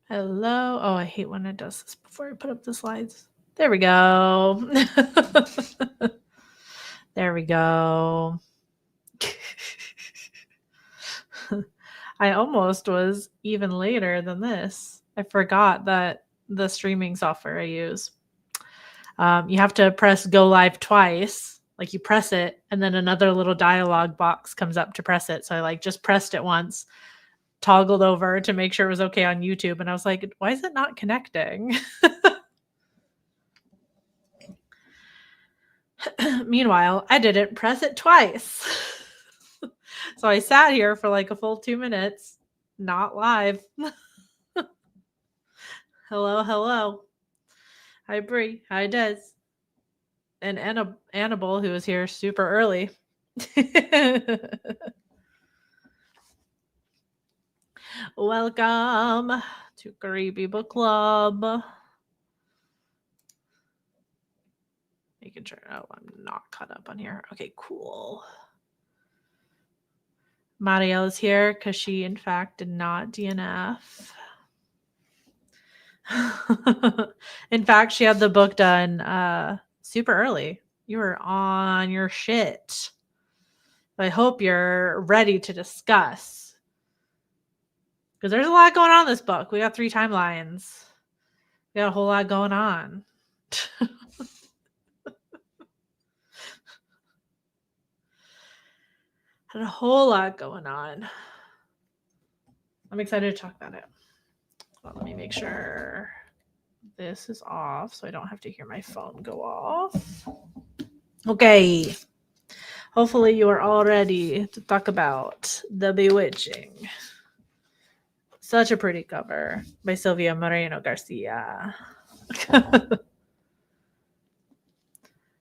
Hello. Oh, I hate when it does this before I put up the slides. There we go. There we go. I almost was even later than this. I forgot that the streaming software I use, you have to press go live twice. Like you press it and then another little dialogue box comes up to press it. So I like just pressed it once, toggled over to make sure it was okay on YouTube. And I was like, why is it not connecting? Meanwhile, I didn't press it twice. So I sat here for like a full 2 minutes, not live. Hello, hello. Hi, Bree. Hi, Des. And Annabelle, who was here super early. Welcome to Creepy Book Club. Making sure. Oh, I'm not caught up on here. Okay, cool. Marielle is here because she, in fact, did not DNF. In fact, she had the book done super early. You were on your shit. I hope you're ready to discuss. Because there's a lot going on in this book. We got 3 timelines. We got a whole lot going on. Had a whole lot going on. I'm excited to talk about it. Well, let me make sure this is off so I don't have to hear my phone go off. Okay. Hopefully you are all ready to talk about The Bewitching. Such a pretty cover by Silvia Moreno-Garcia.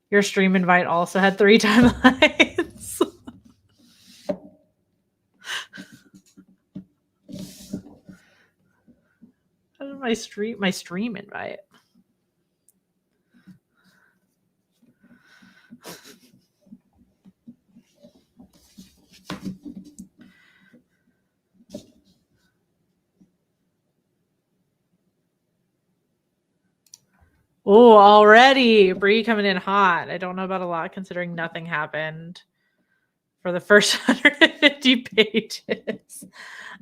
Your stream invite also had 3 timelines. my stream invite. Oh, already Bree coming in hot. I don't know about a lot considering nothing happened for the first 150 pages.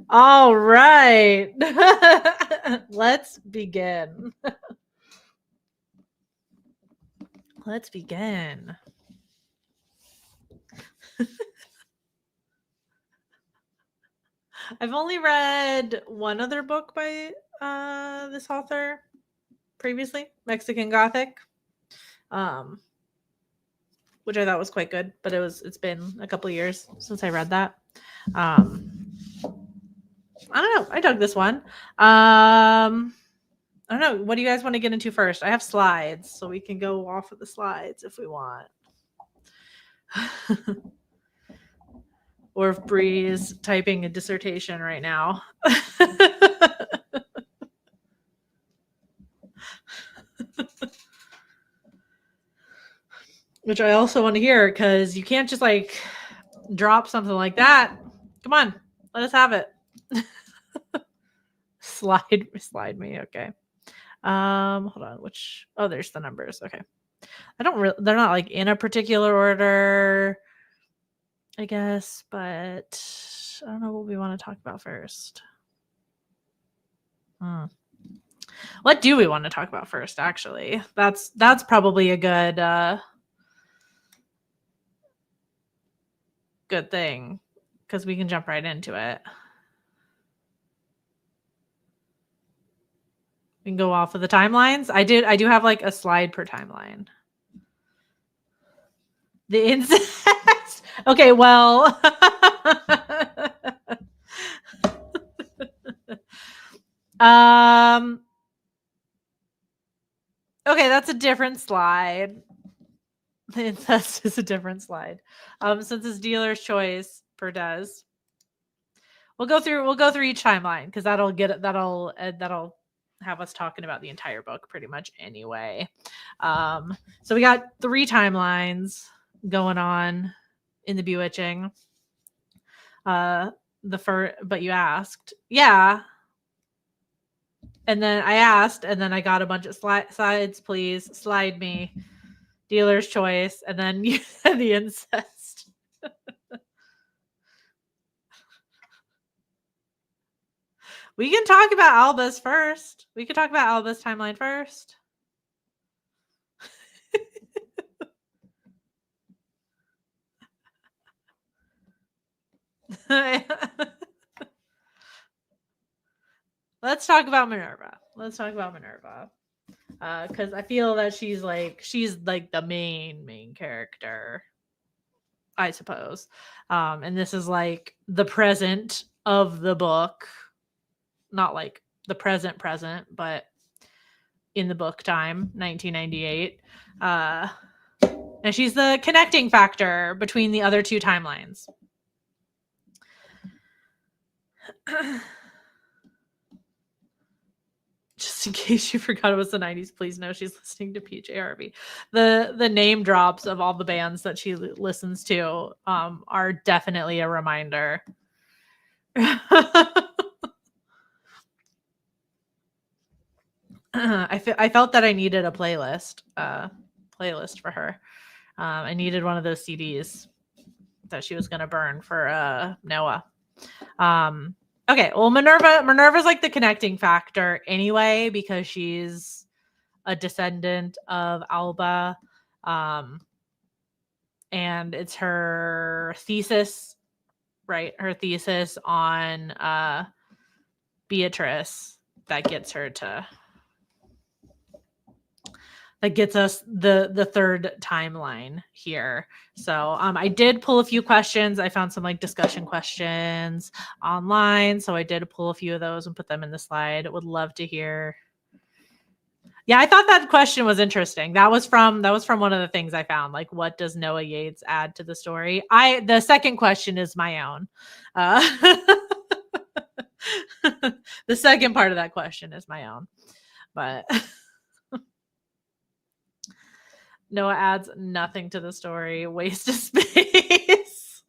All right. Let's begin. Let's begin. I've only read one other book by this author previously, Mexican Gothic, which I thought was quite good, but it's been a couple years since I read that. I don't know. I dug this one. I don't know. What do you guys want to get into first? I have slides, so we can go off of the slides if we want. Or if Bree is typing a dissertation right now. Which I also want to hear because you can't just like drop something like that. Come on, let us have it. slide me. Okay. Hold on. There's the numbers. Okay. They're not like in a particular order, I guess, but I don't know what we want to talk about first. What do we want to talk about first, actually? That's probably a good thing because we can jump right into it. We can go off of the timelines. I do have like a slide per timeline. The incest. Okay, well. Okay, that's a different slide. The incest is a different slide. Since it's dealer's choice per Des. We'll go through each timeline because that'll have us talking about the entire book pretty much anyway. So we got 3 timelines going on in the Bewitching. But you asked, yeah. And then I asked, and then I got a bunch of sides, please. Slide me. Dealer's choice. And then you said the incest. We can talk about Alba's first. We can talk about Alba's timeline first. Let's talk about Minerva. Because I feel that she's like the main character, I suppose. And this is like the present of the book, not like the present, but in the book time, 1998. And she's the connecting factor between the other two timelines. Just in case you forgot it was the 90s, please know she's listening to PJRB. The name drops of all the bands that she listens to are definitely a reminder. I felt that I needed a playlist for her. I needed one of those CDs that she was going to burn for Noah. Okay, well, Minerva's like the connecting factor anyway, because she's a descendant of Alba. And it's her thesis, right? Her thesis on Beatrice that gets her to... that gets us the third timeline here. So I did pull a few questions. I found some like discussion questions online. So I did pull a few of those and put them in the slide. Would love to hear. Yeah, I thought that question was interesting. That was from one of the things I found. Like, what does Noah Yates add to the story? The second question is my own. The second part of that question is my own. But Noah adds nothing to the story. Waste of space.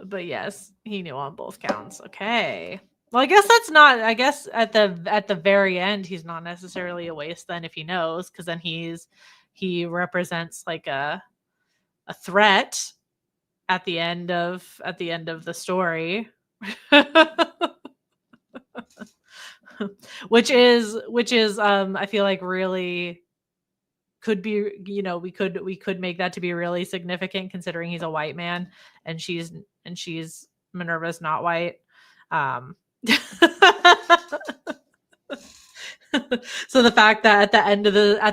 But yes, he knew on both counts. Okay. Well, I guess that's not... I guess at the very end, he's not necessarily a waste then if he knows, because then he represents like a threat at the end of the story. which is I feel like really could be, we could make that to be really significant, considering he's a white man and she's Minerva's not white. So the fact that at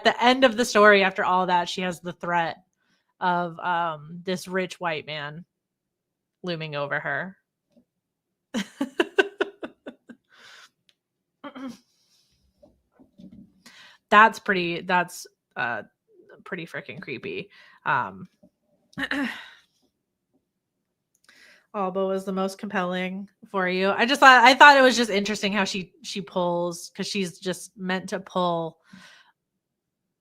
the end of the story, after all that, she has the threat of this rich white man looming over her. That's pretty freaking creepy. Alba was the most compelling for you. I thought it was just interesting how she pulls, because she's just meant to pull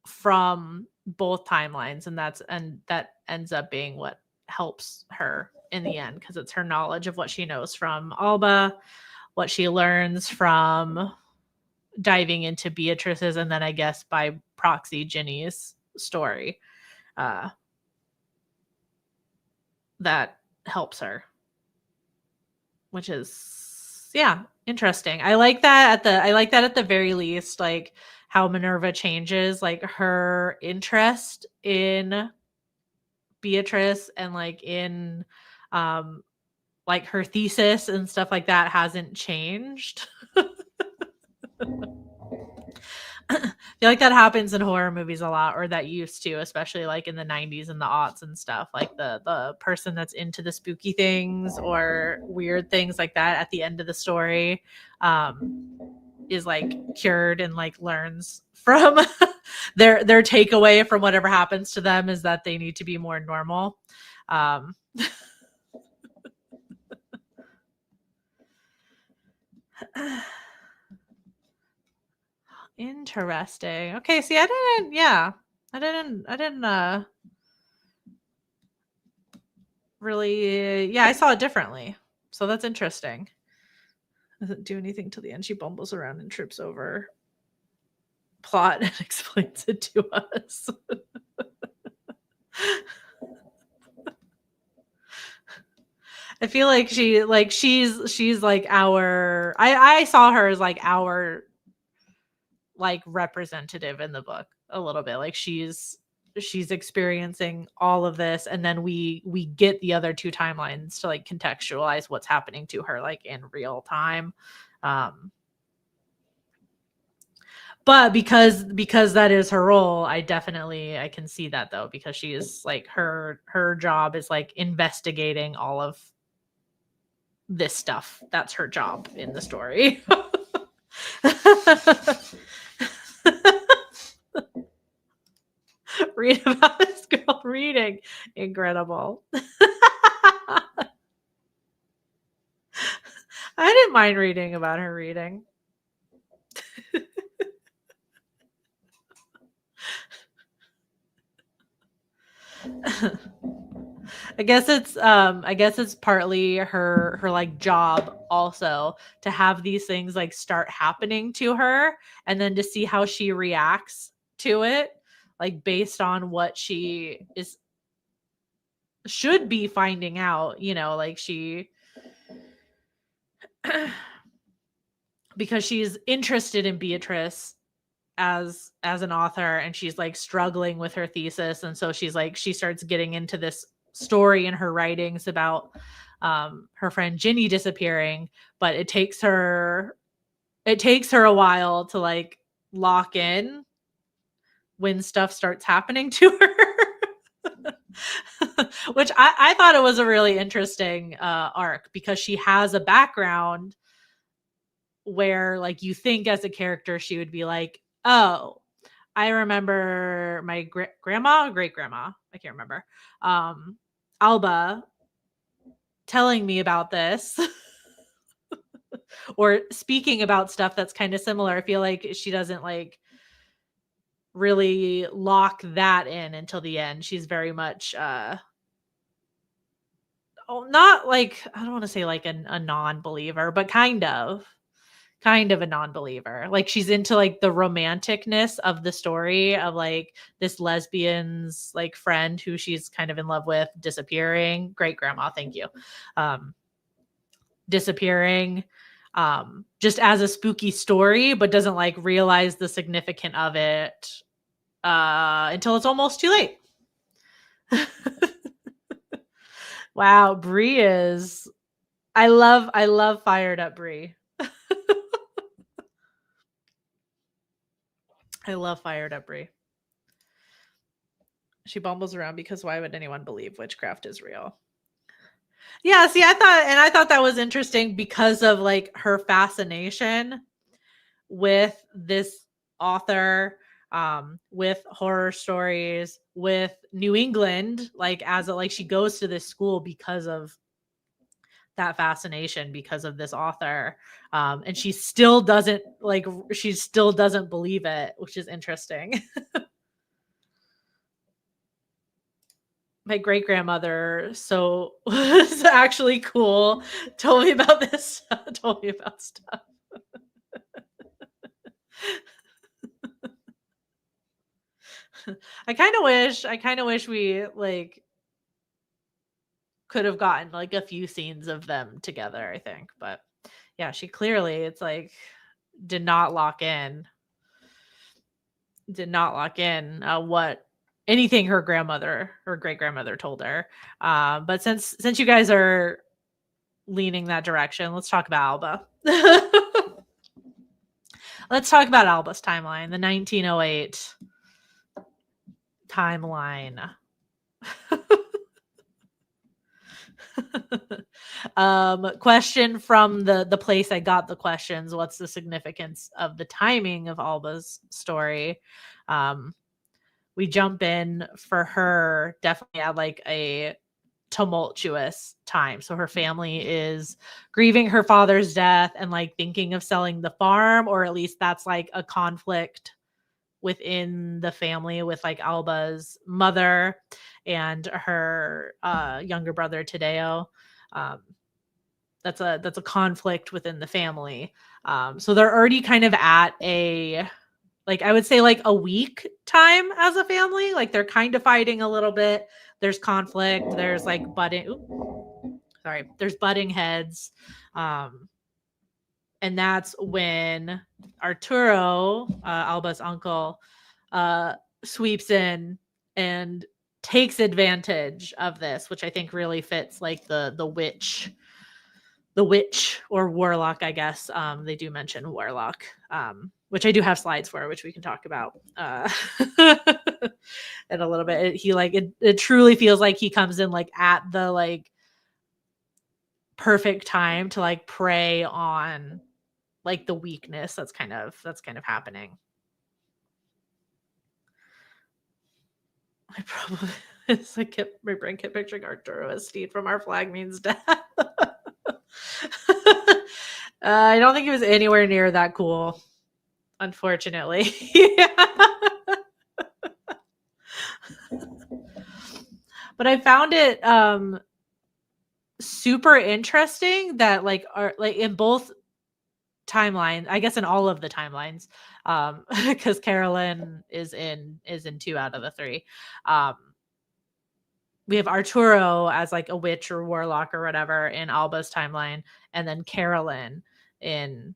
from both timelines, and that ends up being what helps her in the end, because it's her knowledge of what she knows from Alba, what she learns from diving into Beatrice's, and then I guess by proxy Ginny's story, that helps her, which is interesting. I like that at the very least, like how Minerva changes, like her interest in Beatrice and like in like her thesis and stuff like that hasn't changed. I feel like that happens in horror movies a lot, or that used to, especially like in the 90s and the aughts and stuff. Like the person that's into the spooky things or weird things like that at the end of the story is like cured and like learns from their takeaway from whatever happens to them is that they need to be more normal. Interesting. Okay, see, I didn't really, I saw it differently. So that's interesting. Doesn't do anything till the end. She bumbles around and trips over plot and explains it to us. I feel like she's like our I saw her as like our like representative in the book a little bit. Like she's experiencing all of this, and then we get the other two timelines to like contextualize what's happening to her like in real time. But because that is her role, I can see that though, because she is like her job is like investigating all of this stuff. That's her job in the story. Read about this girl reading. Incredible. I didn't mind reading about her reading. I guess it's partly her like job also to have these things like start happening to her, and then to see how she reacts to it, like based on what she should be finding out, you know, like she because she's interested in Beatrice as an author, and she's like struggling with her thesis, and so she starts getting into this story in her writings about her friend Ginny disappearing, but it takes her a while to like lock in when stuff starts happening to her. Which I thought it was a really interesting arc, because she has a background where like you think as a character she would be like, oh, I remember my grandma or great grandma, I can't remember, Alba telling me about this or speaking about stuff that's kind of similar. I feel like she doesn't like really lock that in until the end. She's very much not like, I don't want to say like a non-believer, but kind of a non-believer. Like she's into like the romanticness of the story of like this lesbian's like friend who she's kind of in love with disappearing. Great grandma, thank you. Disappearing just as a spooky story, but doesn't like realize the significance of it until it's almost too late. Wow, Brie is I love fired up Brie. I love fired up Brie. She bumbles around because why would anyone believe witchcraft is real? Yeah, see, I thought that was interesting because of like her fascination with this author, with horror stories, with New England, like as a, like she goes to this school because of that fascination, because of this author, and she still doesn't believe it, which is interesting. My great grandmother so was actually cool, told me about this told me about stuff. I kind of wish we like could have gotten like a few scenes of them together, I think. But yeah, she clearly, it's like, did not lock in what anything her great grandmother told her. But since you guys are leaning that direction, let's talk about Alba. Let's talk about Alba's timeline, the 1908 timeline. Question from the place I got the questions: what's the significance of the timing of Alba's story? We jump in for her definitely at like a tumultuous time. So her family is grieving her father's death and like thinking of selling the farm, or at least that's like a conflict within the family with like Alba's mother and her younger brother Tadeo. that's a conflict within the family. So they're already kind of at a, like, I would say like a weak time as a family. Like they're kind of fighting a little bit. There's conflict. There's like there's butting heads. And that's when Arturo, Alba's uncle, sweeps in and takes advantage of this, which I think really fits like the witch or warlock, I guess. They do mention warlock, which I do have slides for, which we can talk about in a little bit. It truly feels like he comes in like at the like perfect time to like prey on like the weakness that's kind of happening. I probably it's like my brain kept picturing Arturo as Steed from Our Flag Means Death. I don't think he was anywhere near that cool, unfortunately. But I found it super interesting that like in both timelines, I guess in all of the timelines, because Carolyn is in 2 out of the 3. We have Arturo as like a witch or warlock or whatever in Alba's timeline, and then Carolyn in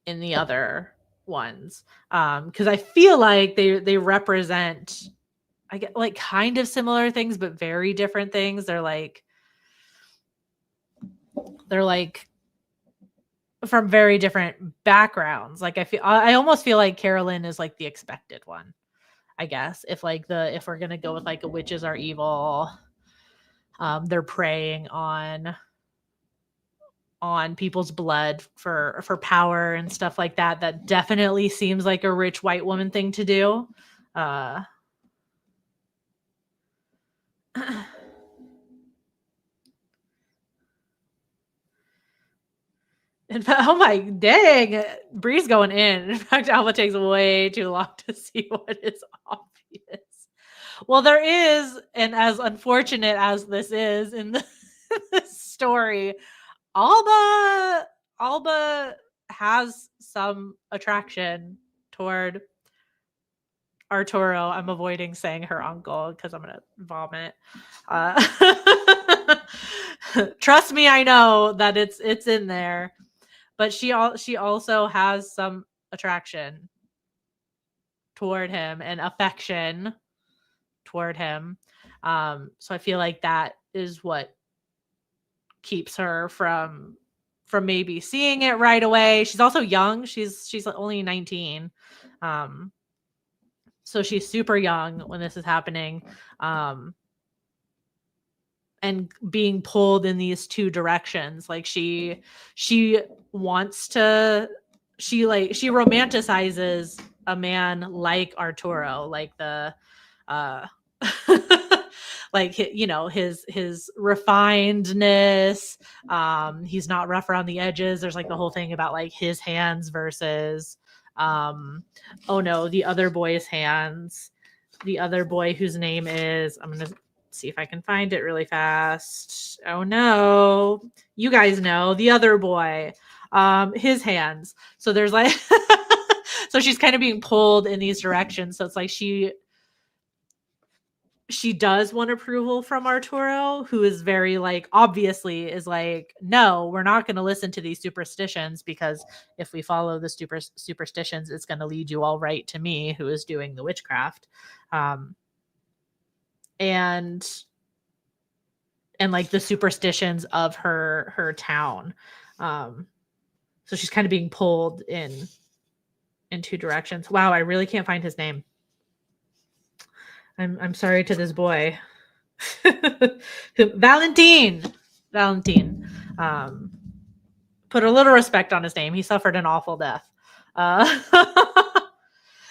the other ones. Because I feel like they represent, I get like kind of similar things, but very different things. They're like from very different backgrounds. Like I almost feel like Carolyn is like the expected one, I guess. If we're gonna go with like witches are evil, they're preying on people's blood for power and stuff like that. That definitely seems like a rich white woman thing to do. In fact, oh my dang, Bree's going in. In fact, Alba takes way too long to see what is obvious. Well, there is, and as unfortunate as this is in this story, Alba has some attraction toward Arturo. I'm avoiding saying her uncle because I'm gonna vomit. Trust me, I know that it's in there. But she also has some attraction toward him and affection toward him. So I feel like that is what keeps her from maybe seeing it right away. She's also young. She's only 19. So she's super young when this is happening. And being pulled in these 2 directions. Like she wants to, she romanticizes a man like Arturo, like the like his refinedness. He's not rough around the edges. There's like the whole thing about like his hands versus the other boy's hands. The other boy whose name is, I'm gonna see if I can find it really fast. Oh no, you guys know the other boy, his hands. So there's like so she's kind of being pulled in these directions. So it's like she does want approval from Arturo, who is very like, obviously is like, no, we're not going to listen to these superstitions, because if we follow the superstitions, it's going to lead you all right to me, who is doing the witchcraft. And like the superstitions of her town. So she's kind of being pulled in 2 directions. Wow, I really can't find his name. I'm sorry to this boy. Valentin. Put a little respect on his name. He suffered an awful death.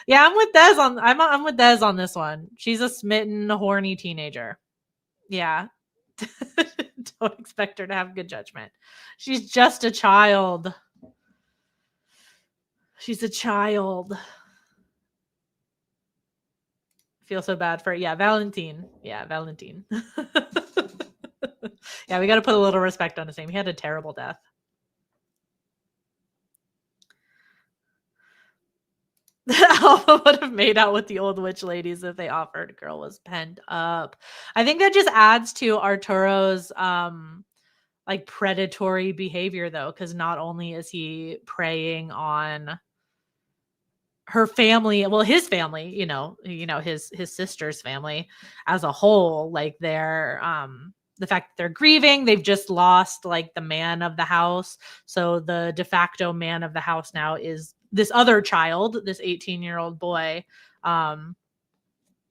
Yeah, I'm with Des on. I'm with Des on this one. She's a smitten, horny teenager. Yeah. Don't expect her to have good judgment. She's just a child. She's a child. Feel so bad for Valentin. Yeah, Valentin. Yeah, we got to put a little respect on his name. He had a terrible death. Alpha would have made out with the old witch ladies if they offered. Girl was pent up. I think that just adds to Arturo's like predatory behavior though, because not only is he preying on her family, well, his family, his sister's family as a whole, like they're the fact that they're grieving, they've just lost like the man of the house. So the de facto man of the house now is this other child, this 18-year-old boy.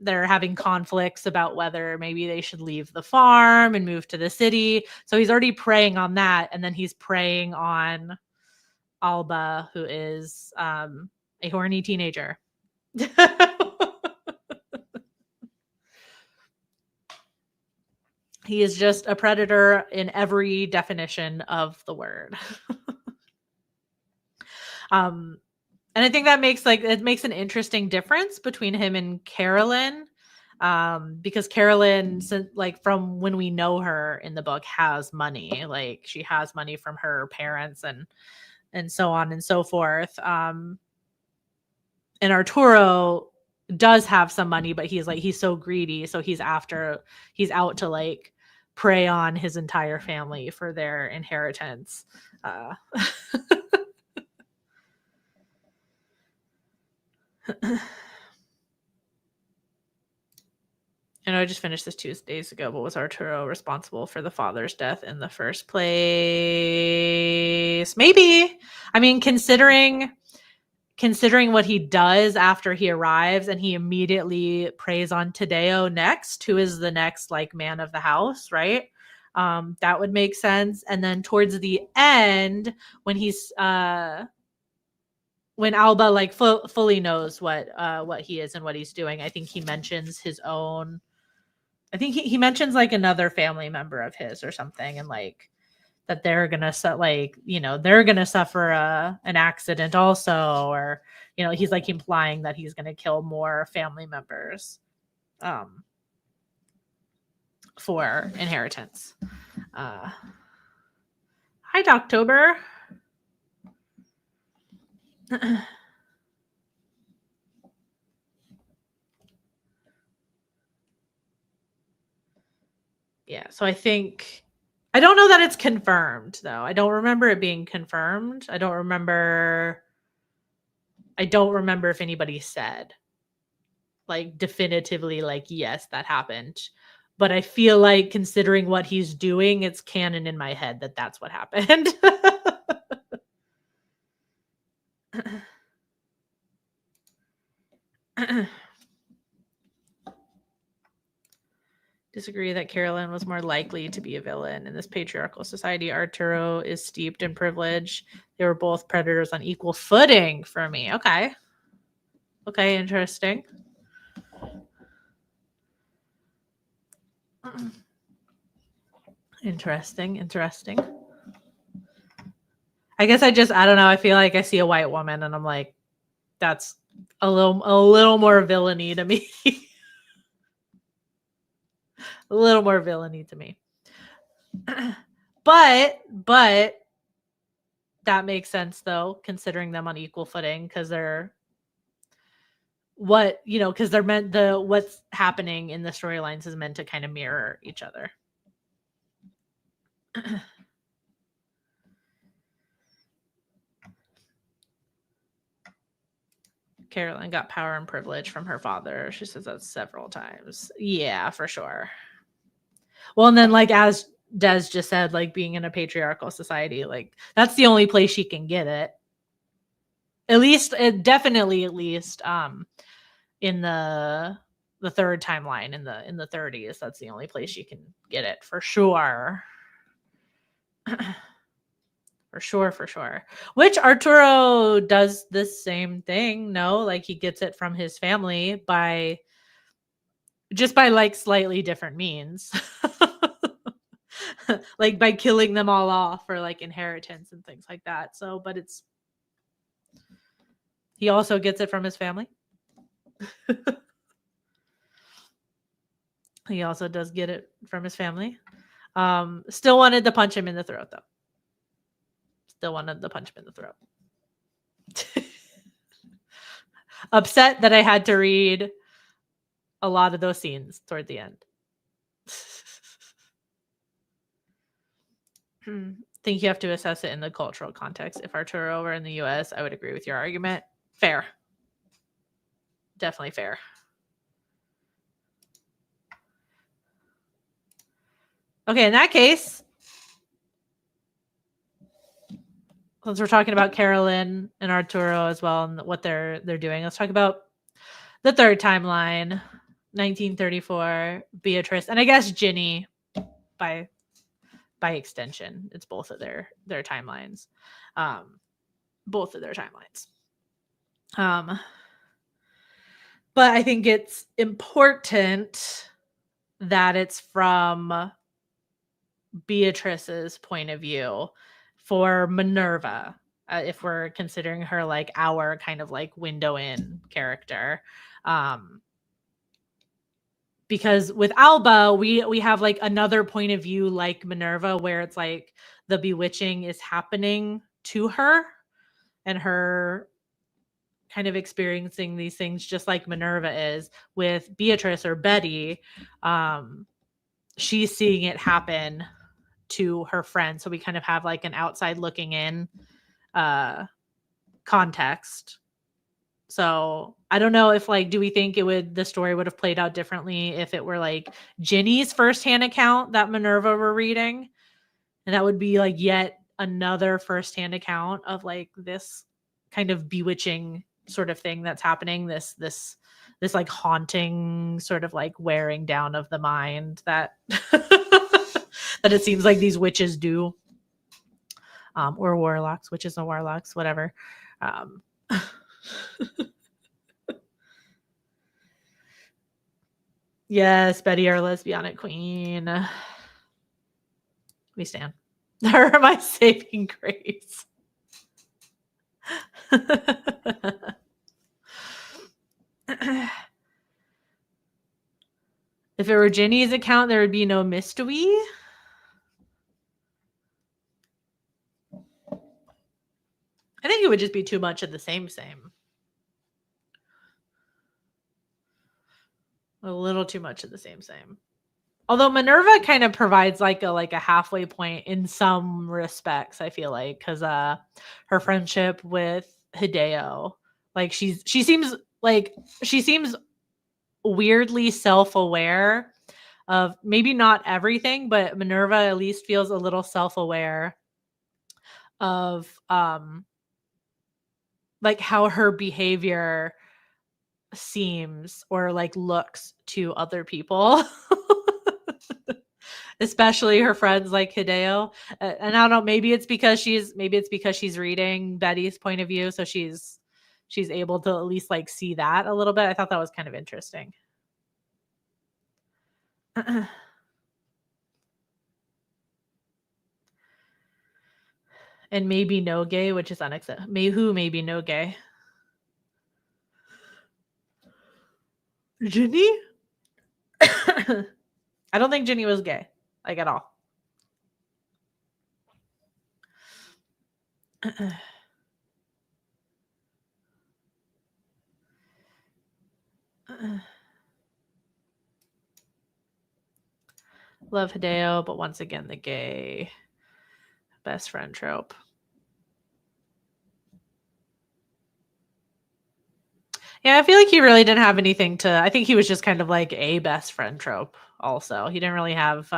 They're having conflicts about whether maybe they should leave the farm and move to the city. So he's already preying on that. And then he's preying on Alba, who is a horny teenager. He is just a predator in every definition of the word. And I think that makes an interesting difference between him and Carolyn. Because Carolyn, like from when we know her in the book, has money. Like she has money from her parents and so on and so forth. And Arturo does have some money, but he's so greedy, so he's out to like prey on his entire family for their inheritance. And I just finished this 2 days ago, but was Arturo responsible for the father's death in the first place? Maybe. I mean, considering what he does after he arrives and he immediately preys on Tadeo next, who is the next like man of the house, right? That would make sense. And then towards the end, when he's when Alba like fully knows what he is and what he's doing, I think he mentions his own. I think he mentions like another family member of his or something, and like that they're gonna they're gonna suffer an accident also, or he's like implying that he's gonna kill more family members for inheritance. Hi, Doctober. Yeah, so I don't know that it's confirmed though. I don't remember it being confirmed. I don't remember if anybody said like definitively like yes, that happened. But I feel like considering what he's doing, it's canon in my head that that's what happened. Disagree that Carolyn was more likely to be a villain. In this patriarchal society, Arturo is steeped in privilege. They were both predators on equal footing for me. Okay, interesting. Interesting. I guess I don't know. I feel like I see a white woman and I'm like, that's a little more villainy to me. A little more villainy to me. But that makes sense though, considering them on equal footing, because they're because they're what's happening in the storylines is meant to kind of mirror each other. Carolyn got power and privilege from her father. She says that several times. Yeah, for sure. Well, and then like as Des just said, like being in a patriarchal society, like that's the only place she can get it. At least in the third timeline in the 30s, that's the only place you can get it for sure. For sure. Which Arturo does the same thing, no? Like he gets it from his family by like slightly different means. Like by killing them all off for like inheritance and things like that. So, but he also gets it from his family. He also does get it from his family. Still wanted to punch him in the throat, though. Still wanted to punch him in the throat. Upset that I had to read a lot of those scenes toward the end. Think you have to assess it in the cultural context. If Arturo were in the US, I would agree with your argument. Fair. Definitely fair. Okay, in that case, since we're talking about Carolyn and Arturo as well and what they're doing, let's talk about the third timeline, 1934, Beatrice, and I guess Ginny by extension. It's both of their timelines. Both of their timelines. But I think it's important that it's from Beatrice's point of view for Minerva, if we're considering her like our kind of like window in character. Because with Alba, we have like another point of view like Minerva, where it's like the bewitching is happening to her and her kind of experiencing these things just like Minerva is. With Beatrice or Betty, she's seeing it happen to her friend. So we kind of have like an outside looking in context. So I don't know if like, do we think the story would have played out differently if it were like Ginny's firsthand account that Minerva were reading? And that would be like yet another firsthand account of like this kind of bewitching sort of thing that's happening. This like haunting sort of like wearing down of the mind that that it seems like these witches do, or warlocks, witches and warlocks, whatever. Yes, Betty, our lesbianic queen. We stand. Her my saving grace. If it were Ginny's account, there would be no mystery. I think it would just be too much of the same. A little too much of the same. Although Minerva kind of provides like a halfway point in some respects, I feel like, because her friendship with Hideo, like she seems weirdly self-aware of maybe not everything, but Minerva at least feels a little self-aware of like how her behavior seems or like looks to other people. Especially her friends like Hideo. And I don't know, maybe it's because she's reading Betty's point of view, so she's able to at least like see that a little bit. I thought that was kind of interesting. And maybe no gay, which is unacceptable. Maybe no gay. Ginny? I don't think Ginny was gay, like at all. Love Hideo, but once again, the gay best friend trope. Yeah, I feel like he really didn't have anything to... I think he was just kind of like a best friend trope also. He didn't really have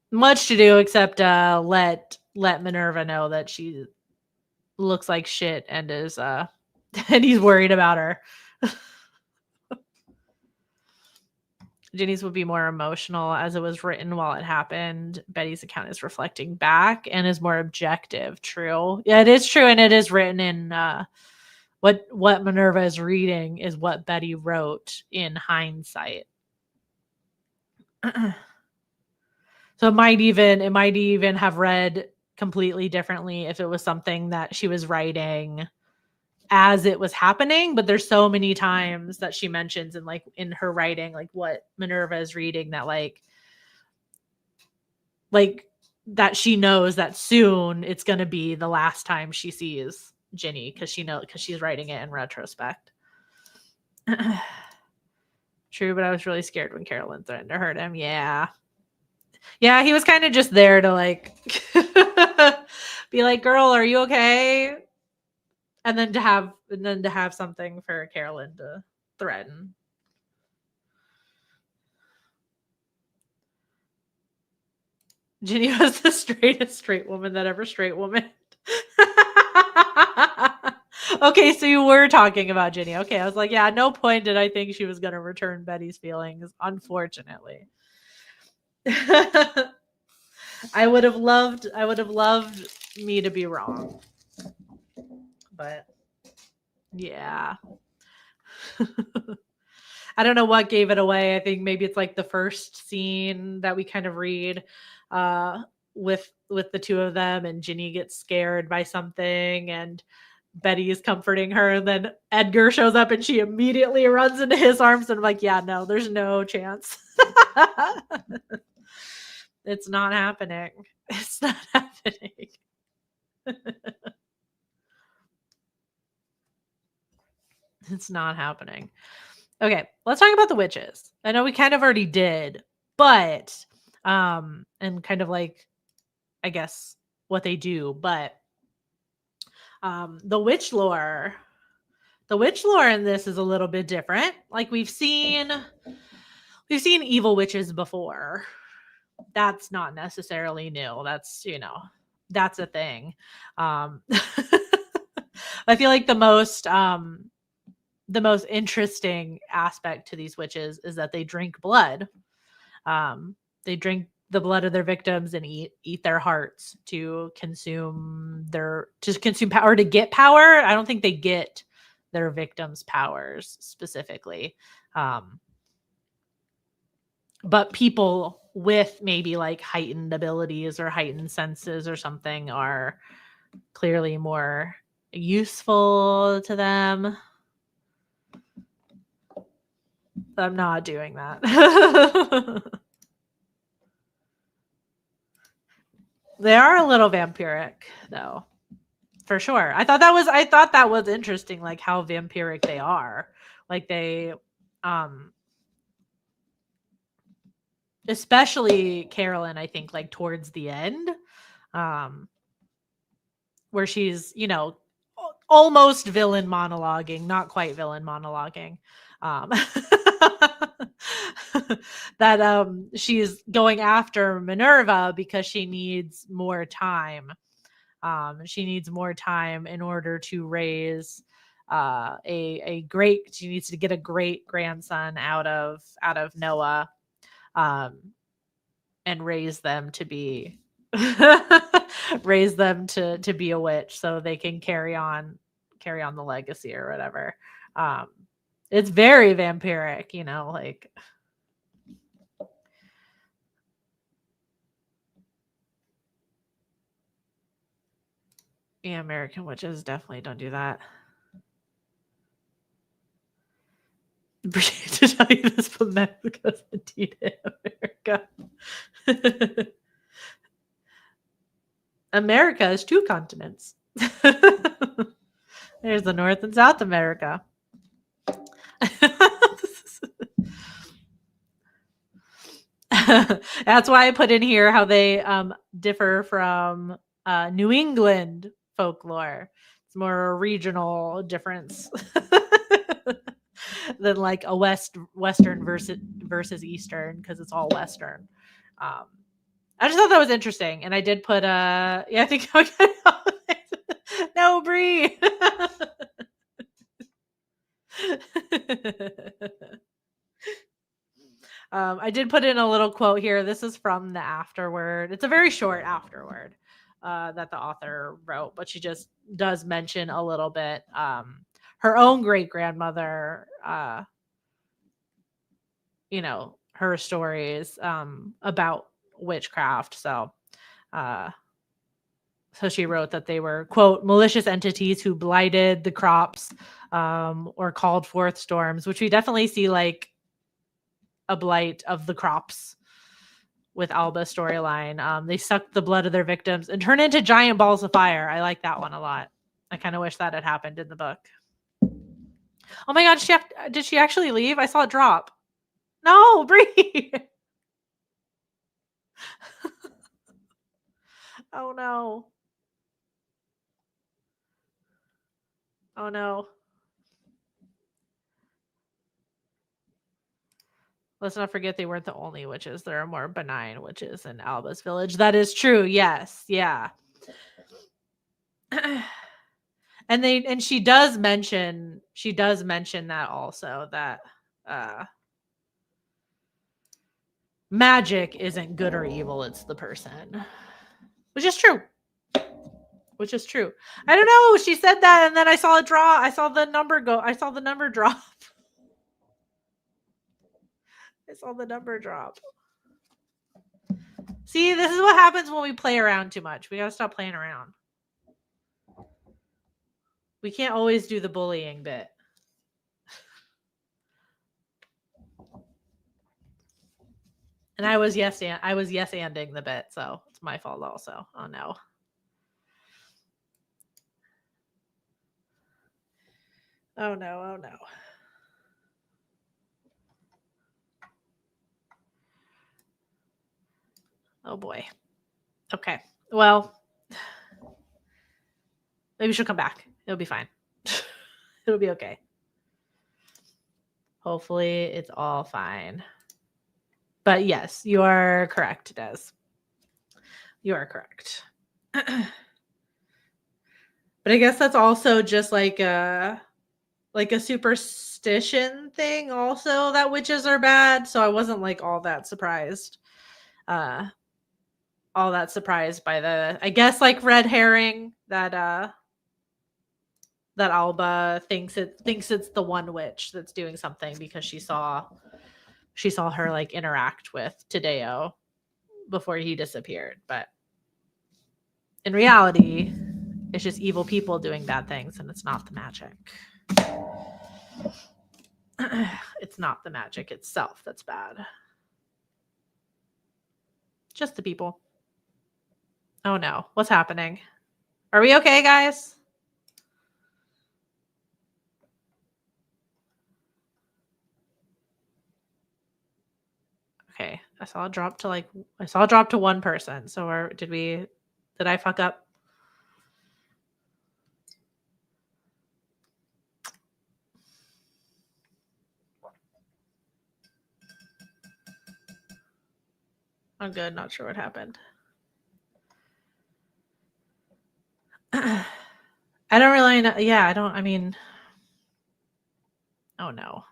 much to do except let Minerva know that she looks like shit and is and he's worried about her. Ginny's would be more emotional as it was written while it happened. Betty's account is reflecting back and is more objective. True. Yeah, it is true. And it is written in what Minerva is reading is what Betty wrote in hindsight. So it might even have read completely differently if it was something that she was writing as it was happening, but there's so many times that she mentions in her writing, like what Minerva is reading, that like like that she knows that soon it's going to be the last time she sees Ginny because she's writing it in retrospect. True, but I was really scared when Carolyn threatened to hurt him. Yeah, he was kind of just there to like be like, "Girl, are you okay?" And then to have something for Carolyn to threaten. Ginny was the straightest straight woman that ever straight woman. Okay, so you were talking about Ginny. Okay, I was like, yeah, at no point did I think she was going to return Betty's feelings, unfortunately. I would have loved me to be wrong. But yeah. I don't know what gave it away. I think maybe it's like the first scene that we kind of read with the two of them, and Ginny gets scared by something and Betty is comforting her, and then Edgar shows up and she immediately runs into his arms, and I'm like, yeah, no, there's no chance. It's not happening. It's not happening. It's not happening. Okay, let's talk about the witches. I know we kind of already did, but and kind of like, I guess, what they do, but the witch lore in this is a little bit different. Like we've seen evil witches before. That's not necessarily new. That's, that's a thing. I feel like the most interesting aspect to these witches is that they drink blood. They drink the blood of their victims and eat their hearts to consume power, to get power. I don't think they get their victims' powers specifically. But people with maybe like heightened abilities or heightened senses or something are clearly more useful to them. I'm not doing that. They are a little vampiric, though, for sure. I thought that was interesting, like how vampiric they are. Like they, especially Carolyn, I think, like towards the end, where she's, almost villain monologuing, not quite villain monologuing. That she's going after Minerva because she needs more time. She needs more time in order to raise she needs to get a great grandson out of Noah, and raise them to be to be a witch so they can carry on the legacy or whatever. It's very vampiric, like yeah, American witches definitely don't do that. Appreciate to tell you this, but Mexico's indeed in America. America is 2 continents. There's the North and South America. That's why I put in here how they differ from New England folklore. It's more a regional difference than like a Western versus Eastern, because it's all Western. I just thought that was interesting, and I did put I think no, Bree. I did put in a little quote here. This is from the afterword. It's a very short afterword that the author wrote, but she just does mention a little bit her own great grandmother, her stories about witchcraft. So she wrote that they were, quote, malicious entities who blighted the crops or called forth storms, which we definitely see like a blight of the crops Alba storyline. They suck the blood of their victims and turn into giant balls of fire. I like that one a lot. I kind of wish that had happened in the book. Oh my god, did she actually leave? I saw it drop. No, Bree. Oh no. Oh no. Let's not forget they weren't the only witches. There are more benign witches in Alba's village. That is true. Yes. Yeah. And she does mention that also, that magic isn't good or evil, it's the person. Which is true. I don't know. She said that and then I saw it draw. I saw the number drop. I saw the number drop. See, this is what happens when we play around too much. We gotta stop playing around. We can't always do the bullying bit. And I was yes-anding the bit, so it's my fault also. Oh no. Oh no, oh no. Oh boy. Okay. Well, maybe she'll come back. It'll be fine. It'll be okay. Hopefully it's all fine. But yes, you are correct, Des. You are correct. But I guess that's also just like a superstition thing also, that witches are bad. So I wasn't like all that surprised. By the, I guess, like red herring that Alba thinks it's the one witch that's doing something because she saw her like interact with Tadeo before he disappeared. But in reality, it's just evil people doing bad things, and it's not the magic. It's not the magic itself that's bad. Just the people. Oh no, what's happening? Are we okay, guys? Okay, I saw it drop to one person. So did I fuck up? I'm good. Not sure what happened. I don't really know. Yeah, I mean, oh no.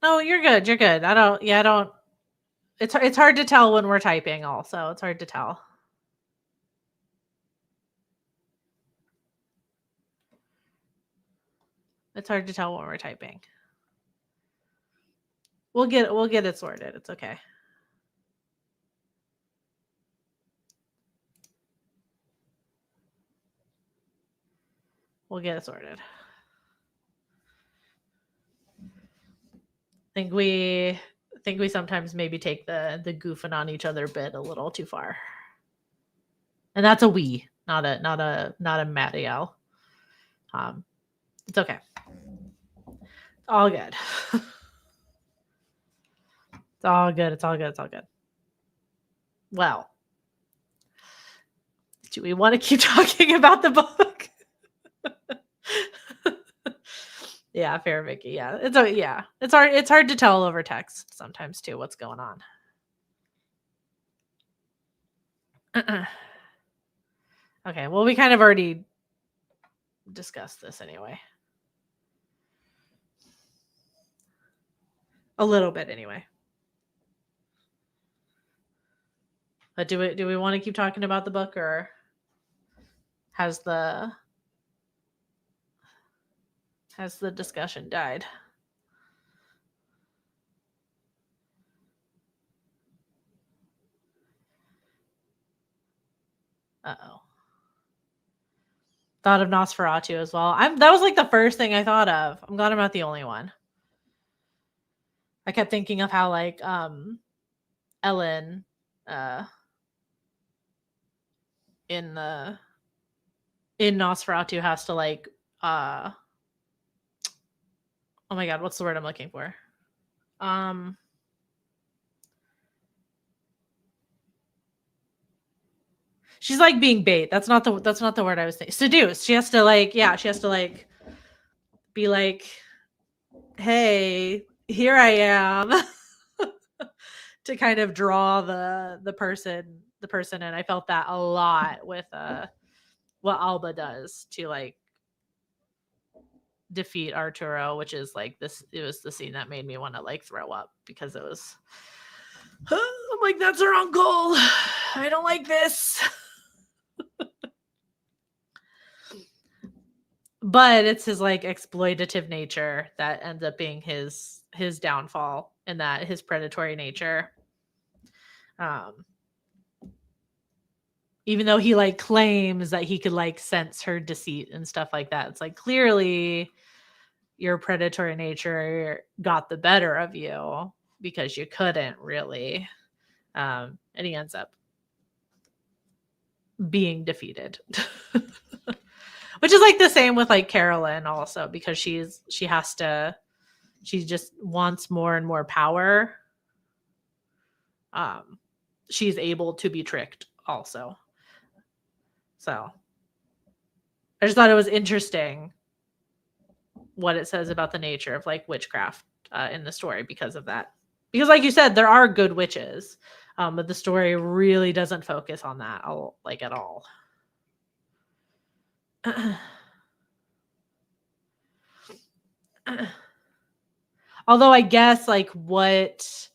No, you're good. You're good. I don't. It's hard to tell when we're typing also. It's hard to tell. It's hard to tell when we're typing. We'll get it sorted. It's okay. We'll get it sorted. I think we sometimes maybe take the goofing on each other bit a little too far. And that's a we, not a Mattiel. It's okay. It's all good. It's all good. It's all good. It's all good. Well, do we want to keep talking about the book? Yeah, fair, Vicky. Yeah, it's hard to tell over text sometimes too what's going on. Okay, well, we kind of already discussed this anyway. A little bit anyway. But do we want to keep talking about the book, or has the discussion died? Uh-oh. Thought of Nosferatu as well. That was like the first thing I thought of. I'm glad I'm not the only one. I kept thinking of how like Ellen in Nosferatu has to like oh my god, what's the word I'm looking for? She's like being bait. That's not the word I was thinking. Seduced. She has to like be like, hey, here I am. To kind of draw the person in. I felt that a lot with what Alba does to like defeat Arturo, which is like this. It was the scene that made me want to like throw up because it was. I'm like, that's her uncle. I don't like this. But it's his like exploitative nature that ends up being his downfall, and that his predatory nature. Even though he like claims that he could like sense her deceit and stuff like that, it's like clearly your predatory nature got the better of you because you couldn't really. And he ends up being defeated. Which is like the same with like Carolyn also, because she just wants more and more power. She's able to be tricked also. So I just thought it was interesting what it says about the nature of like witchcraft in the story because of that. Because like you said, there are good witches, but the story really doesn't focus on that like at all. Although I guess like what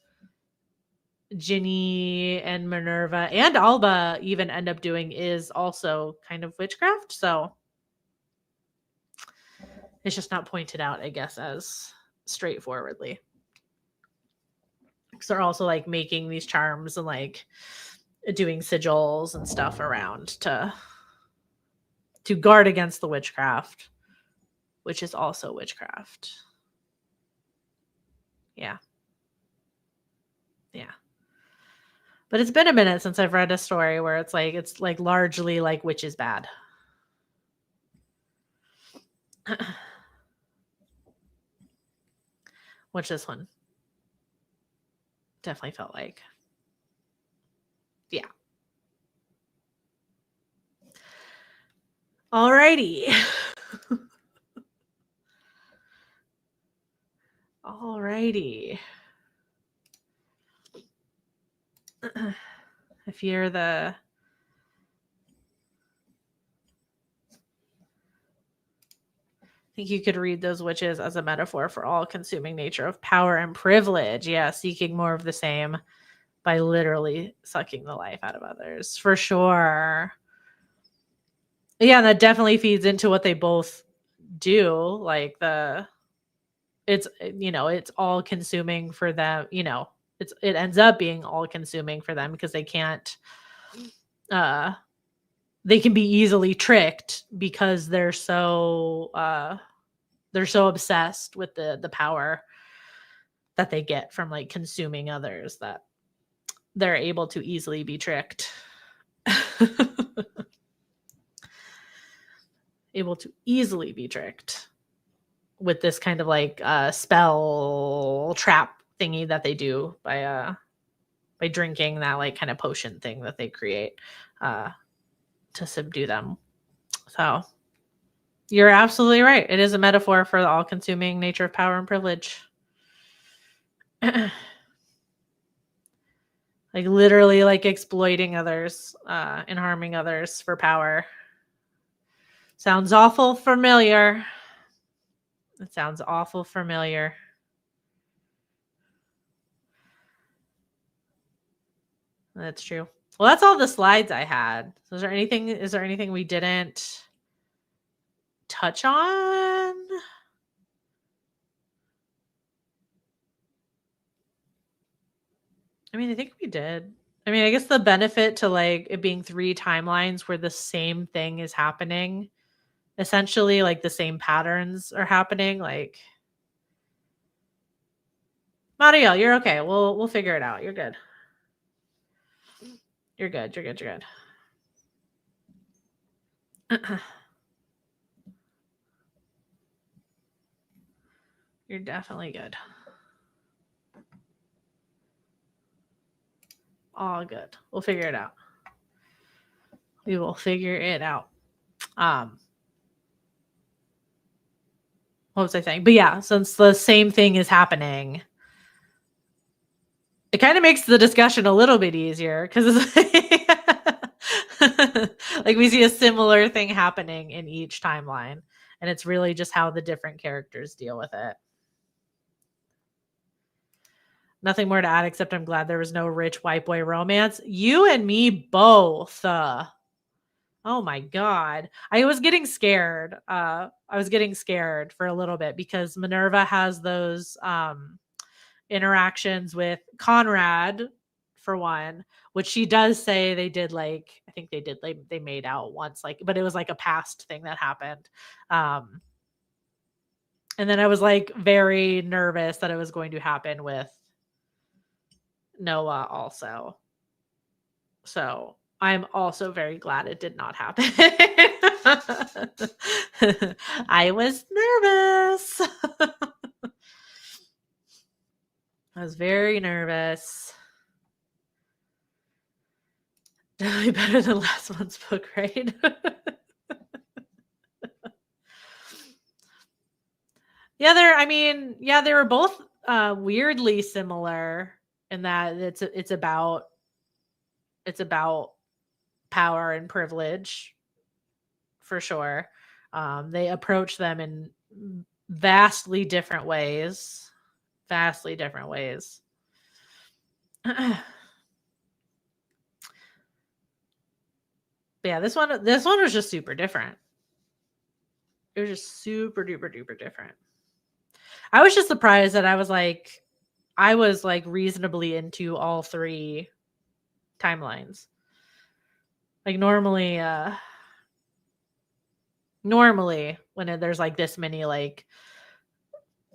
Ginny and Minerva and Alba even end up doing is also kind of witchcraft. So it's just not pointed out, I guess, as straightforwardly. Because they're also like making these charms and like doing sigils and stuff around to guard against the witchcraft, which is also witchcraft. Yeah. But it's been a minute since I've read a story where it's like largely like witch is bad. Which this one definitely felt like. Yeah. Alrighty. Alrighty. If you're the I think you could read those witches as a metaphor for all-consuming nature of power and privilege. Yeah, seeking more of the same by literally sucking the life out of others. For sure. Yeah, that definitely feeds into what they both do. Like it's all consuming for them, it ends up being all consuming for them because they can't they can be easily tricked because they're so obsessed with the power that they get from like consuming others that they're able to easily be tricked. Able to easily be tricked with this kind of like spell trap thingy that they do by drinking that like kind of potion thing that they create to subdue them. So you're absolutely right. It is a metaphor for the all-consuming nature of power and privilege. Like literally like exploiting others and harming others for power. Sounds awful familiar. It sounds awful familiar. That's true. Well, that's all the slides I had. So is there anything we didn't touch on? I mean, I think we did. I mean, I guess the benefit to like it being 3 timelines where the same thing is happening essentially like the same patterns are happening. Like, Mario, you're okay. We'll figure it out. You're good. You're good. You're good. You're good. You're definitely good. All good. We'll figure it out. We will figure it out. What was I saying? But yeah, since the same thing is happening, it kind of makes the discussion a little bit easier because it's like we see a similar thing happening in each timeline, and it's really just how the different characters deal with it. Nothing more to add except I'm glad there was no rich white boy romance. You and me both. Oh my god. I was getting scared. I was getting scared for a little bit because Minerva has those interactions with Conrad for one, which she does say they did like I think they made out once, like, but it was like a past thing that happened. And then I was like very nervous that it was going to happen with Noah also. So I'm also very glad it did not happen. I was nervous. I was very nervous. Definitely better than last month's book, right? Yeah, they were both weirdly similar in that it's about power and privilege for sure. They approach them in vastly different ways. Vastly different ways. Yeah, this one was just super different. It was just super duper duper different. I was just surprised that I was like reasonably into all three timelines. Like normally when there's like this many like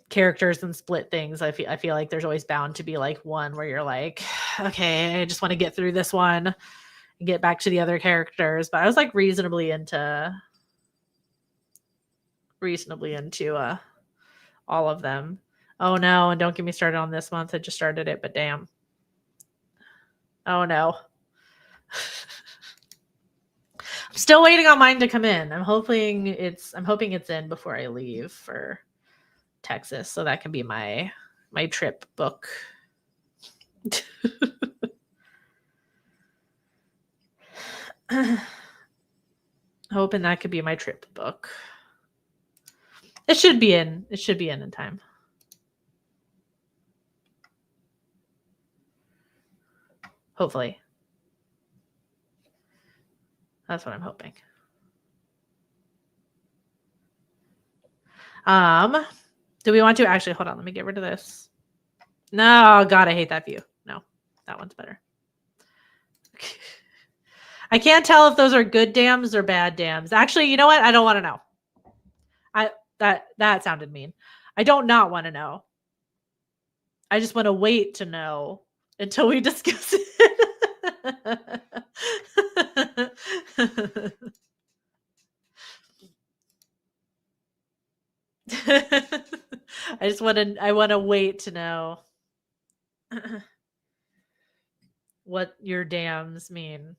characters and split things, I feel like there's always bound to be like one where you're like, okay, I just want to get through this one and get back to the other characters. But I was like reasonably into all of them. Oh no, and don't get me started on this month. I just started it, but damn. Oh no. I'm still waiting on mine to come in. I'm hoping it's in before I leave for Texas, so that can be my trip book. Hoping that could be my trip book. It should be in time. Hopefully. That's what I'm hoping. Do we want to actually hold on? Let me get rid of this. No, God, I hate that view. No, that one's better. I can't tell if those are good dams or bad dams. Actually, you know what? I don't want to know. That sounded mean. I don't not want to know. I just want to wait to know until we discuss it. I want to wait to know what your dams mean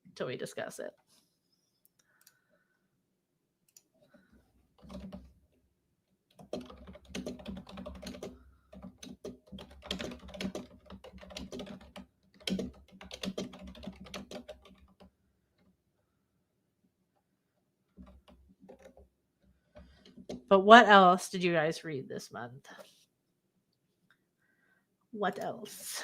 until we discuss it. But what else did you guys read this month? What else?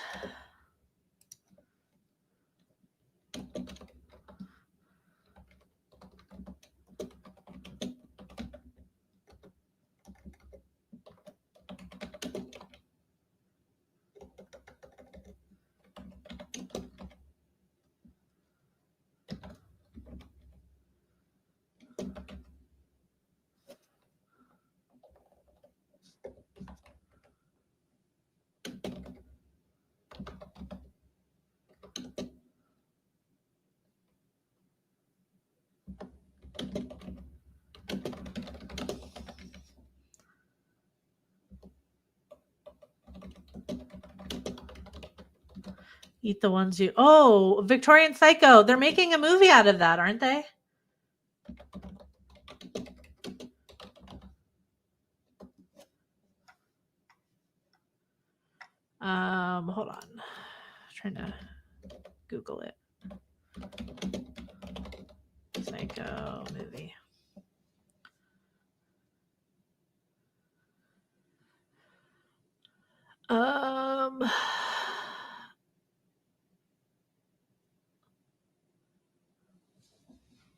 Eat the ones you... Oh, Victorian Psycho. They're making a movie out of that, aren't they? Hold on. I'm trying to Google it. Psycho movie.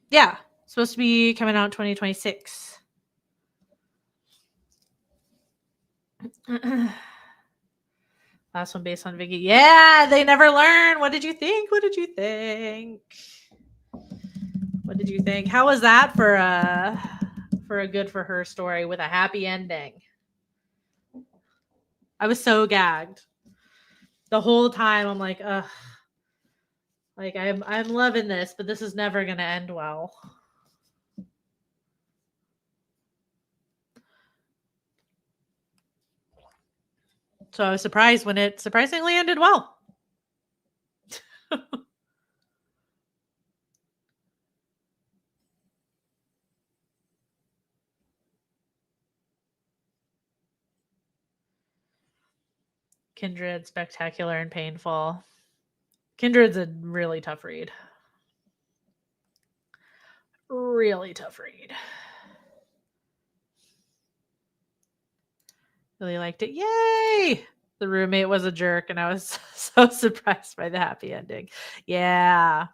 Yeah, supposed to be coming out in 2026. Last one based on Vicky. Yeah, they never learn. What did you think? What did you think? What did you think? How was that for a good for her story with a happy ending? I was so gagged the whole time. I'm like, ugh. Like I'm loving this, but this is never gonna end well. So I was surprised when it surprisingly ended well. Kindred, spectacular and painful. Kindred's a really tough read. Really tough read. Really liked it. Yay! The roommate was a jerk, and I was so surprised by the happy ending. Yeah.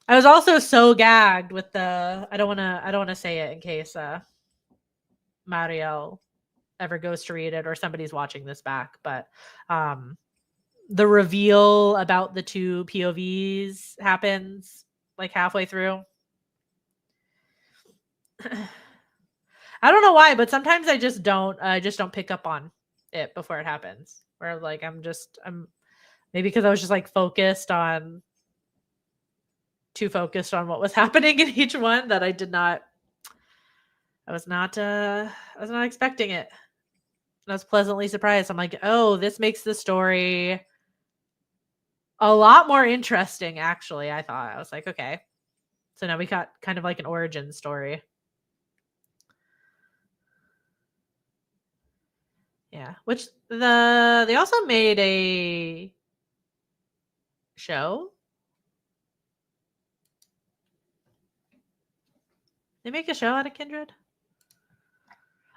I was also so gagged with the... I don't want to say it in case Mario ever goes to read it or somebody's watching this back, but the reveal about the two POVs happens like halfway through. I don't know why, but sometimes I just don't pick up on it before it happens. Where like I'm maybe because I was just like too focused on what was happening in each one that I was not expecting it. And I was pleasantly surprised. I'm like, oh, this makes the story a lot more interesting, actually. I thought. I was like, okay. So now we got kind of like an origin story. Yeah. Which they also made a show. They make a show out of Kindred?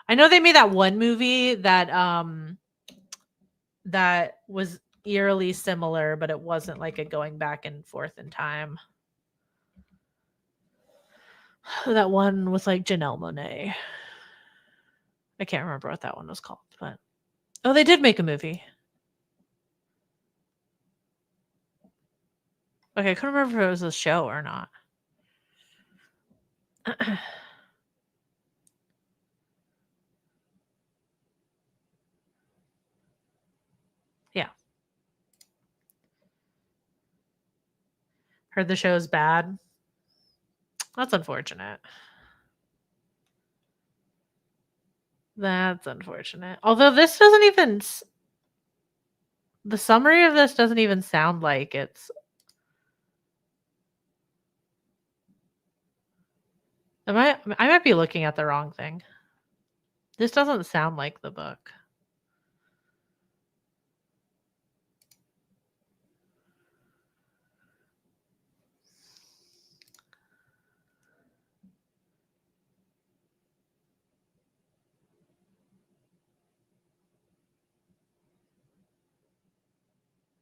I know they made that one movie that was eerily similar, but it wasn't like a going back and forth in time. That one with like Janelle Monáe. I can't remember what that one was called, but oh, they did make a movie. Okay, I couldn't remember if it was a show or not. Yeah. Heard the show's bad. That's unfortunate. That's unfortunate. Although this doesn't even... The summary of this doesn't even sound like it's... I might be looking at the wrong thing. This doesn't sound like the book.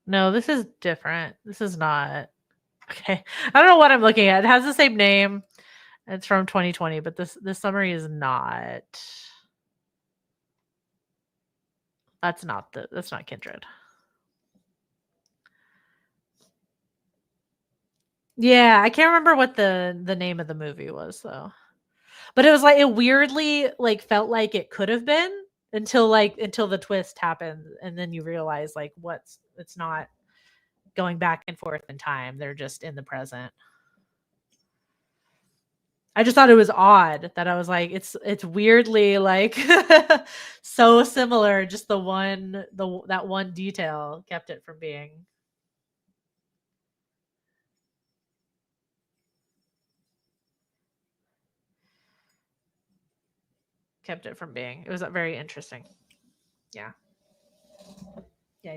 No, this is different. This is not... Okay. I don't know what I'm looking at. It has the same name. It's from 2020, but this summary is not... That's not Kindred. Yeah, I can't remember what the name of the movie was though. But it was like it weirdly like felt like it could have been until the twist happened, and then you realize like it's not going back and forth in time. They're just in the present. I just thought it was odd that I was like, it's weirdly like so similar. Just that one detail kept it from being kept it from being. It was very interesting. Yeah. Yeah.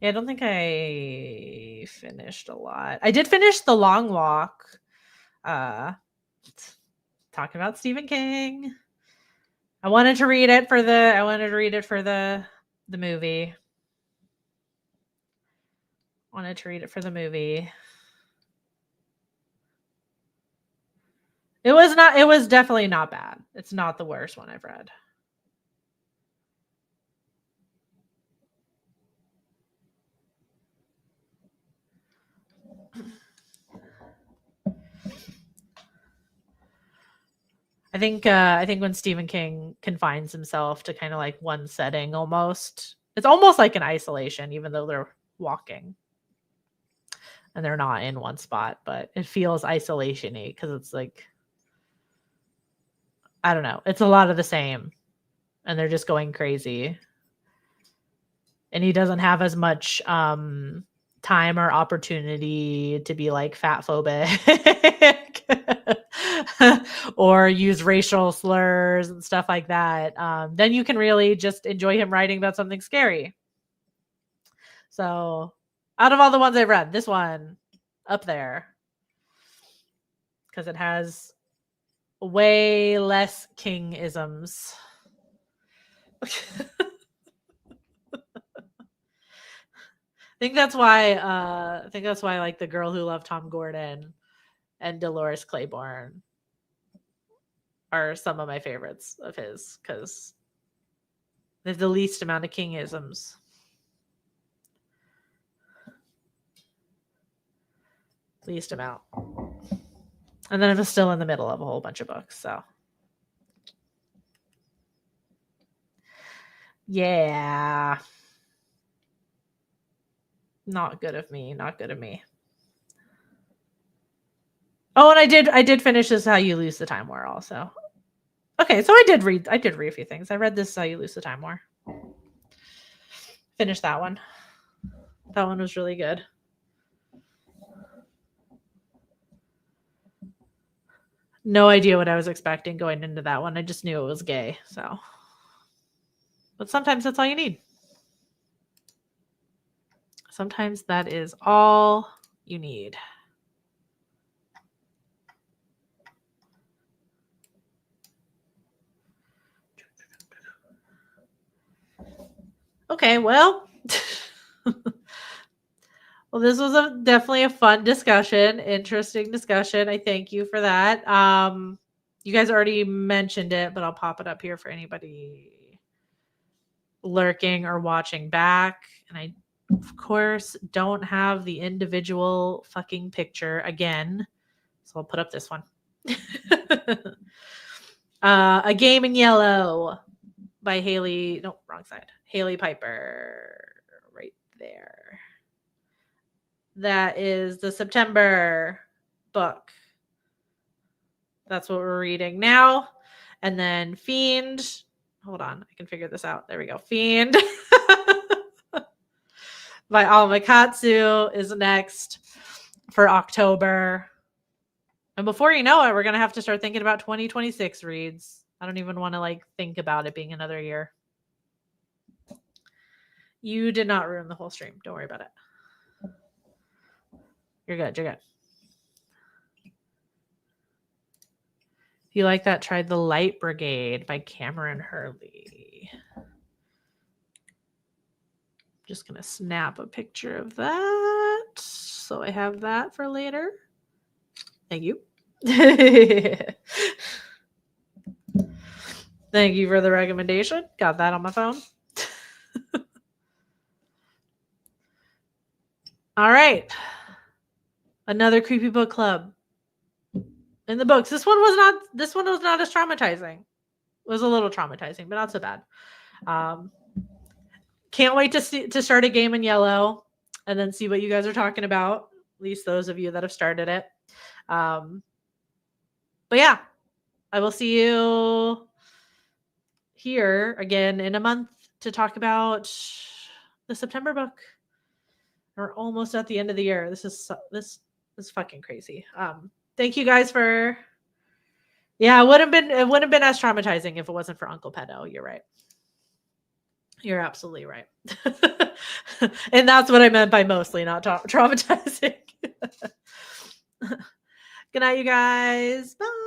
Yeah, I don't think I finished a lot. I did finish The Long Walk. Talking about Stephen King. I wanted to read it for the movie. Wanted to read it for the movie. It was definitely not bad. It's not the worst one I've read. I think when Stephen King confines himself to kind of like one setting almost, it's almost like an isolation, even though they're walking and they're not in one spot, but it feels isolation-y because it's like, I don't know, it's a lot of the same and they're just going crazy. And he doesn't have as much time or opportunity to be like fat phobic or use racial slurs and stuff like that. Then you can really just enjoy him writing about something scary. So out of all the ones I've read, this one up there, because it has way less King-isms. I think that's why like The Girl Who Loved Tom Gordon and Dolores Claiborne are some of my favorites of his, because there's the least amount of King-isms. Least amount. And then I'm still in the middle of a whole bunch of books, so. Yeah. Not good of me. Oh, and I did finish This Is How You Lose the Time War also. Okay, so I did read a few things. I read This Is How You Lose the Time War. Finished that one. That one was really good. No idea what I was expecting going into that one. I just knew it was gay, so. But sometimes that's all you need. Sometimes that is all you need. Okay, well. Well, this was definitely a fun discussion, interesting discussion. I thank you for that. You guys already mentioned it, but I'll pop it up here for anybody lurking or watching back. And I, of course, don't have the individual fucking picture again. So I'll put up this one. A Game in Yellow by Haley. No, wrong side. Haley Piper. Right there. That is the September book. That's what we're reading now. And then Fiend. Hold on. I can figure this out. There we go. Fiend by Alma Katsu is next for October. And before you know it, we're going to have to start thinking about 2026 reads. I don't even want to like think about it being another year. You did not ruin the whole stream. Don't worry about it. You're good. If you like that, try The Light Brigade by Cameron Hurley. Just going to snap a picture of that. So I have that for later. Thank you. Thank you for the recommendation. Got that on my phone. All right. Another creepy book club. In the books. This one was not as traumatizing. It was a little traumatizing, but not so bad. Can't wait to start A Game in Yellow and then see what you guys are talking about. At least those of you that have started it. But yeah, I will see you here again in a month to talk about the September book. We're almost at the end of the year. This It's fucking crazy. Thank you guys for. Yeah, it wouldn't have been as traumatizing if it wasn't for Uncle Pedo. You're right. You're absolutely right. And that's what I meant by mostly not traumatizing. Good night, you guys. Bye.